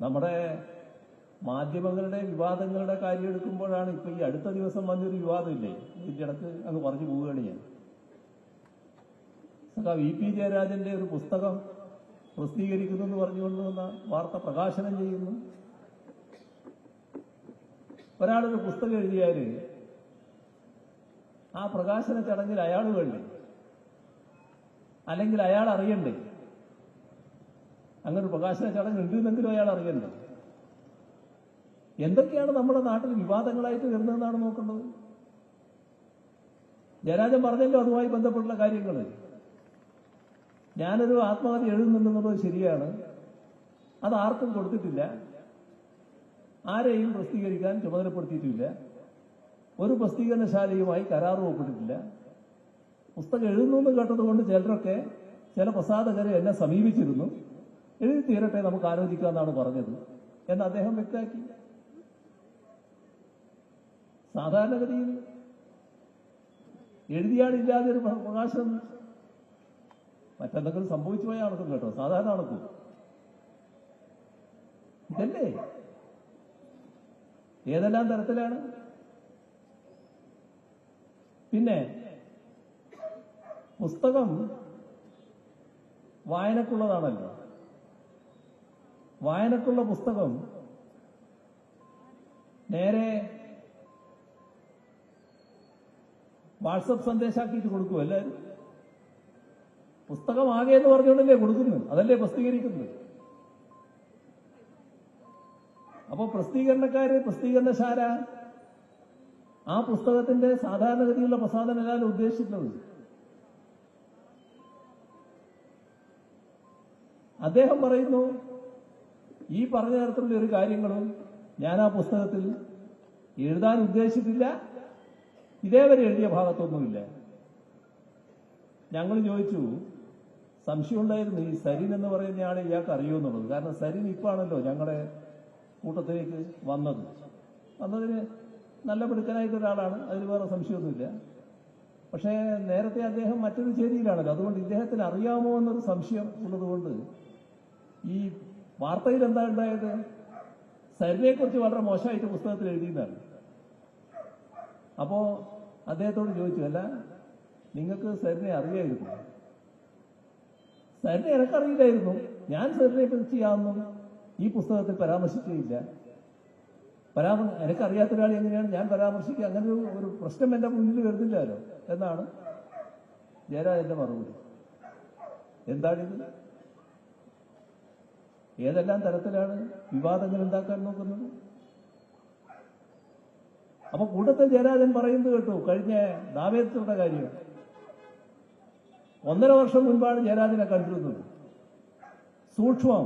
നമ്മുടെ മാധ്യമങ്ങളുടെ വിവാദങ്ങളുടെ കാര്യം എടുക്കുമ്പോഴാണ് ഇപ്പൊ ഈ അടുത്ത ദിവസം വന്നൊരു വിവാദമില്ലേ, ഇതിന്റെ ഇടക്ക് അങ്ങ് പറഞ്ഞു പോവുകയാണ് ഞാൻ. VP ജയരാജന്റെ ഒരു പുസ്തകം പ്രസിദ്ധീകരിക്കുന്നു എന്ന് പറഞ്ഞുകൊണ്ട് വന്ന വാർത്ത പ്രകാശനം ചെയ്യുന്നു. ഒരാളൊരു പുസ്തകം എഴുതിയാല് ആ പ്രകാശന ചടങ്ങിൽ അയാൾ വേണ്ടേ, അല്ലെങ്കിൽ അയാൾ അറിയണ്ടേ? അങ്ങനെ ഒരു പ്രകാശന ചടങ്ങ് ഉണ്ടെന്നെങ്കിലും അയാൾ അറിയണ്ടേ? എന്തൊക്കെയാണ് നമ്മുടെ നാട്ടിൽ വിവാദങ്ങളായിട്ട് വരുന്നതെന്നാണ് നോക്കേണ്ടത്. ജയരാജൻ പറഞ്ഞല്ലോ അതുമായി ബന്ധപ്പെട്ടുള്ള കാര്യങ്ങൾ. ഞാനൊരു ആത്മകഥ എഴുതുന്നുണ്ടെന്നുള്ളത് ശരിയാണ്, അത് ആർക്കും കൊടുത്തിട്ടില്ല, ആരെയും പ്രസിദ്ധീകരിക്കാൻ ചുമതലപ്പെടുത്തിയിട്ടില്ല, ഒരു പ്രസിദ്ധീകരണശാലയുമായി കരാറും ഒപ്പിട്ടിട്ടില്ല. പുസ്തകം എഴുതുന്നു എന്ന് കേട്ടതുകൊണ്ട് ചിലരൊക്കെ, ചില പ്രസാധകരെ എന്നെ സമീപിച്ചിരുന്നു, എഴുതി തീരട്ടെ നമുക്ക് ആലോചിക്കാമെന്നാണ് പറഞ്ഞത് എന്ന് അദ്ദേഹം വ്യക്തമാക്കി. സാധാരണഗതിയിൽ എഴുതിയാളില്ലാതെ ഒരു പ്രകാശനം മറ്റെന്തെങ്കിലും സംഭവിച്ചു പോയ നടക്കും കേട്ടോ, സാധാരണ നടക്കും. ഇതല്ലേ ഏതെല്ലാം തരത്തിലാണ്. പിന്നെ പുസ്തകം വായനക്കുള്ളതാണല്ലോ. വായനക്കുള്ള പുസ്തകം നേരെ വാട്സപ്പ് സന്ദേശമാക്കിയിട്ട് കൊടുക്കും എല്ലാവരും. പുസ്തകം ആകെ എന്ന് പറഞ്ഞുകൊണ്ടല്ലേ കൊടുക്കുന്നത്, അതല്ലേ പ്രസിദ്ധീകരിക്കുന്നത്. അപ്പോ പ്രസിദ്ധീകരണക്കാര്, പ്രസിദ്ധീകരണശാല ആ പുസ്തകത്തിന്റെ സാധാരണഗതിയുള്ള പ്രസാധനമല്ല ഉദ്ദേശിക്കുന്നത്. അദ്ദേഹം പറയുന്നു ഈ പറഞ്ഞ തരത്തിലുള്ള ഒരു കാര്യങ്ങളും ഞാൻ ആ പുസ്തകത്തിൽ എഴുതാൻ ഉദ്ദേശിച്ചിട്ടില്ല, ഇതേവരെ എഴുതിയ ഭാഗത്തൊന്നുമില്ല. ഞങ്ങൾ ചോദിച്ചു, സംശയമുണ്ടായിരുന്നു ഈ സരിൻ എന്ന് പറയുന്നയാളെ ഇയാൾക്ക് അറിയുമെന്നുള്ളത്. കാരണം സരിൻ ഇപ്പാണല്ലോ ഞങ്ങളുടെ കൂട്ടത്തിലേക്ക് വന്നതിന് നല്ല മിടുക്കനായിട്ട് ഒരാളാണ്, അതിൽ വേറെ സംശയമൊന്നുമില്ല. പക്ഷേ നേരത്തെ അദ്ദേഹം മറ്റൊരു ചേരിയിലാണല്ലോ, അതുകൊണ്ട് ഇദ്ദേഹത്തിന് അറിയാമോ എന്നൊരു സംശയം ഉള്ളതുകൊണ്ട് ഈ വാർത്തയിൽ എന്താ ഉണ്ടായത്, സരിനെക്കുറിച്ച് വളരെ മോശമായിട്ട് പുസ്തകത്തിൽ എഴുതിയതാണ്. അപ്പോ അദ്ദേഹത്തോട് ചോദിച്ചു, അല്ല നിങ്ങൾക്ക് സരിനെ അറിയായിരുന്നു? സരിനെ എനിക്കറിയില്ലായിരുന്നു, ഞാൻ സരിനെ കുറിച്ച് യാതൊന്നും ഈ പുസ്തകത്തിൽ പരാമർശിക്കുകയില്ല. എനിക്കറിയാത്ത ഒരാൾ എങ്ങനെയാണ് ഞാൻ പരാമർശിക്കുക? അങ്ങനെ ഒരു പ്രശ്നം എന്റെ മുന്നിൽ വരുന്നില്ലല്ലോ എന്നാണ് ജയരാജന്റെ മറുപടി. എന്താണിത്? ഏതെല്ലാം തരത്തിലാണ് വിവാദങ്ങൾ ഉണ്ടാക്കാൻ നോക്കുന്നത്? അപ്പൊ കൂട്ടത്തിൽ ജയരാജൻ പറയുന്നത് കേട്ടു, കഴിഞ്ഞ ദാവേദത്തിന്റെ കാര്യം 1.5 വർഷം മുൻപാണ് ജയരാജനെ കണ്ടിരുന്നത്. സൂക്ഷ്മം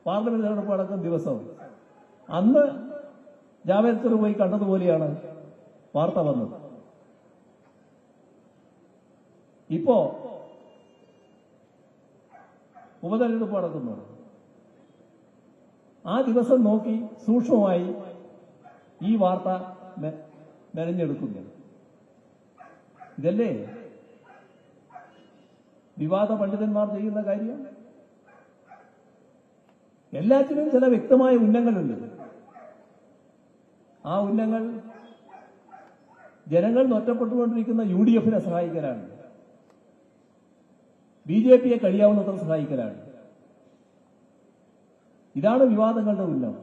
പാർലമെന്റ് തെരഞ്ഞെടുപ്പ് നടക്കുന്ന ദിവസം അന്ന് ജാവേദ്കർ പോയി കണ്ടതുപോലെയാണ് വാർത്ത വന്നത്. ഇപ്പോ ഉപതെരഞ്ഞെടുപ്പ് നടക്കുന്നു, ആ ദിവസം നോക്കി സൂക്ഷ്മമായി ഈ വാർത്ത മെനഞ്ഞെടുക്കുന്നു. ഇതല്ലേ വിവാദ പണ്ഡിതന്മാർ ചെയ്യുന്ന കാര്യം? എല്ലാറ്റിനും ചില വ്യക്തമായ ഉന്നങ്ങളുണ്ട്. ആ ഉന്നങ്ങൾ ജനങ്ങൾ ഒറ്റപ്പെട്ടുകൊണ്ടിരിക്കുന്ന UDF-നെ സഹായിക്കലാണ്, BJP-യെ കഴിയാവുന്നത്ര സഹായിക്കലാണ്. ഇതാണ് വിവാദങ്ങളുടെ ഉന്നം.